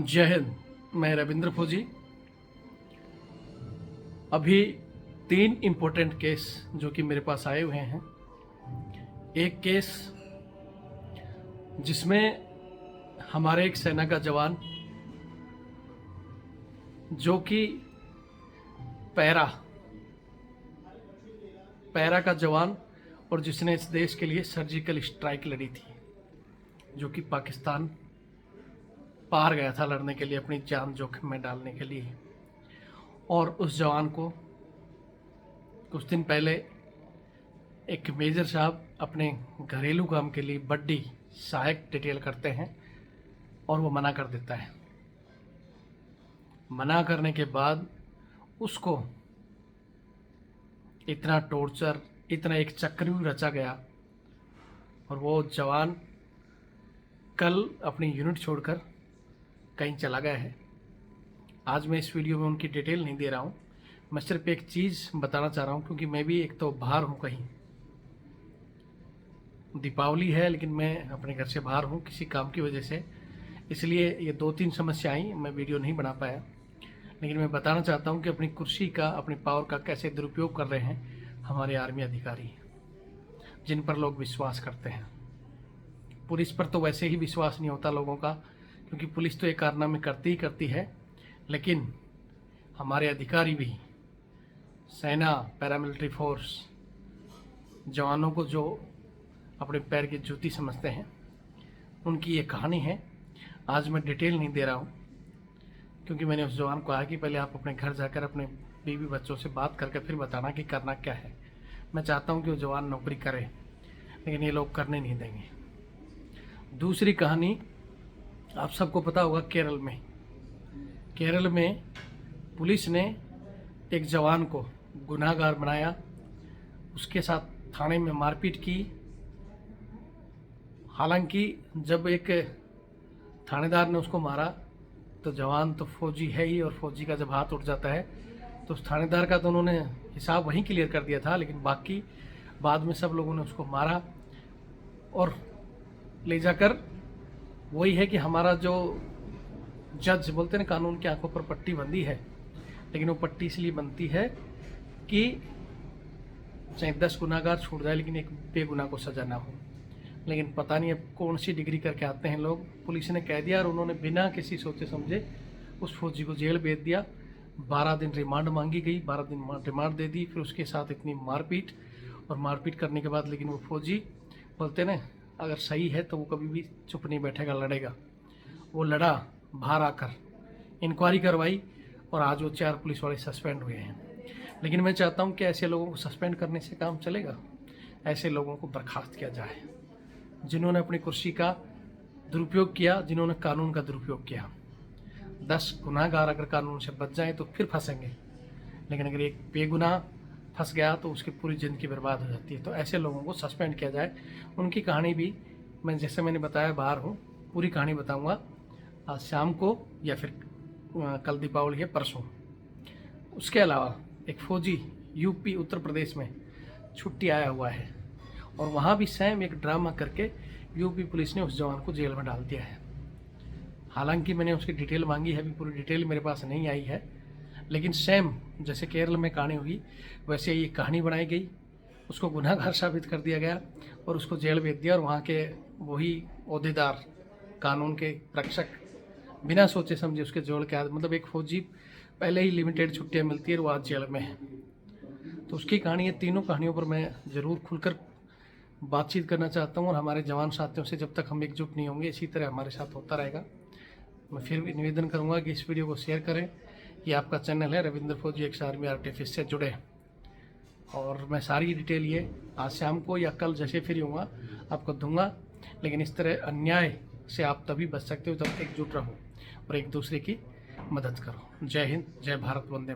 जय हिंद। मैं रविंद्र फौजी। अभी 3 इम्पोर्टेंट केस जो कि मेरे पास आए हुए हैं। एक केस जिसमें हमारे एक सेना का जवान जो कि पैरा का जवान और जिसने इस देश के लिए सर्जिकल स्ट्राइक लड़ी थी, जो कि पाकिस्तान पार गया था लड़ने के लिए, अपनी जान जोखिम में डालने के लिए। और उस जवान को कुछ दिन पहले एक मेजर साहब अपने घरेलू काम के लिए बड्डी सहायक डिटेल करते हैं और वो मना कर देता है। मना करने के बाद उसको इतना टॉर्चर, इतना एक चक्रव्यूह रचा गया और वो जवान कल अपनी यूनिट छोड़कर कहीं चला गया है। आज मैं इस वीडियो में उनकी डिटेल नहीं दे रहा हूँ, मैं सिर्फ एक चीज़ बताना चाह रहा हूँ, क्योंकि मैं भी एक तो बाहर हूँ, कहीं दीपावली है लेकिन मैं अपने घर से बाहर हूँ किसी काम की वजह से, इसलिए ये 2-3 समस्या आई, मैं वीडियो नहीं बना पाया। लेकिन मैं बताना चाहता हूँ कि अपनी कुर्सी का, अपनी पावर का कैसे दुरुपयोग कर रहे हैं हमारे आर्मी अधिकारी, जिन पर लोग विश्वास करते हैं। पुलिस पर तो वैसे ही विश्वास नहीं होता लोगों का, क्योंकि पुलिस तो ये कारनामे करती ही करती है, लेकिन हमारे अधिकारी भी, सेना, पैरामिलिट्री फोर्स, जवानों को जो अपने पैर की जूती समझते हैं, उनकी ये कहानी है। आज मैं डिटेल नहीं दे रहा हूँ, क्योंकि मैंने उस जवान को कहा कि पहले आप अपने घर जाकर अपने बीवी बच्चों से बात करके फिर बताना कि करना क्या है। मैं चाहता हूँ कि वो जवान नौकरी करे, लेकिन ये लोग करने नहीं देंगे। दूसरी कहानी आप सबको पता होगा, केरल में पुलिस ने एक जवान को गुनाहगार बनाया, उसके साथ थाने में मारपीट की। हालांकि जब एक थानेदार ने उसको मारा तो जवान तो फौजी है ही, और फौजी का जब हाथ उठ जाता है तो उस थानेदार का तो उन्होंने हिसाब वहीं क्लियर कर दिया था, लेकिन बाकी बाद में सब लोगों ने उसको मारा और ले जाकर, वही है कि हमारा जो जज बोलते हैं कानून की आंखों पर पट्टी बंधी है, लेकिन वो पट्टी इसलिए बनती है कि चाहे 10 गुनाहगार छूट जाए लेकिन एक बेगुनाह को सजा ना हो। लेकिन पता नहीं अब कौन सी डिग्री करके आते हैं लोग। पुलिस ने कह दिया और उन्होंने बिना किसी सोचे समझे उस फौजी को जेल भेज दिया। 12 दिन रिमांड मांगी गई, 12 दिन रिमांड दे दी, फिर उसके साथ इतनी मारपीट, और मारपीट करने के बाद लेकिन वो फौजी बोलते ना, अगर सही है तो वो कभी भी चुप नहीं बैठेगा, लड़ेगा। वो लड़ा, बाहर आकर इंक्वायरी करवाई, और आज वो 4 पुलिस वाले सस्पेंड हुए हैं। लेकिन मैं चाहता हूँ कि ऐसे लोगों को सस्पेंड करने से काम चलेगा। ऐसे लोगों को बर्खास्त किया जाए जिन्होंने अपनी कुर्सी का दुरुपयोग किया, जिन्होंने कानून का दुरुपयोग किया। 10 गुनाहगार अगर कानून से बच जाएं तो फिर फंसेंगे, लेकिन अगर एक बेगुनाह फंस गया तो उसकी पूरी ज़िंदगी बर्बाद हो जाती है। तो ऐसे लोगों को सस्पेंड किया जाए। उनकी कहानी भी मैं, जैसे मैंने बताया, बाहर हूँ, पूरी कहानी बताऊँगा आज शाम को, या फिर कल दीपावली है, परसों। उसके अलावा एक फौजी यूपी उत्तर प्रदेश में छुट्टी आया हुआ है, और वहाँ भी सेम एक ड्रामा करके यूपी पुलिस ने उस जवान को जेल में डाल दिया है। हालांकि मैंने उसकी डिटेल मांगी है, अभी पूरी डिटेल मेरे पास नहीं आई है, लेकिन सेम जैसे केरल में कहानी हुई वैसे ये कहानी बनाई गई। उसको गुनाहगार साबित कर दिया गया और उसको जेल भेज दिया, और वहाँ के वही ओहदेदार, कानून के रक्षक, बिना सोचे समझे उसके जोड़ के मतलब एक फौजी पहले ही लिमिटेड छुट्टियाँ मिलती है और वो आज जेल में है। तो उसकी कहानी, ये तीनों कहानियों पर मैं ज़रूर खुलकर बातचीत करना चाहता हूँ, और हमारे जवान साथियों से जब तक हम एकजुट नहीं होंगे इसी तरह हमारे साथ होता रहेगा। मैं फिर भी निवेदन करूँगा कि इस वीडियो को शेयर करें। ये आपका चैनल है रविंद्र फौजी एक्स आर्मी आर्टिफिस से जुड़े, और मैं सारी डिटेल ये आज शाम को या कल जैसे फ्री होऊंगा आपको दूंगा। लेकिन इस तरह अन्याय से आप तभी बच सकते हो जब एकजुट रहो और एक दूसरे की मदद करो। जय हिंद, जय भारत, वंदे।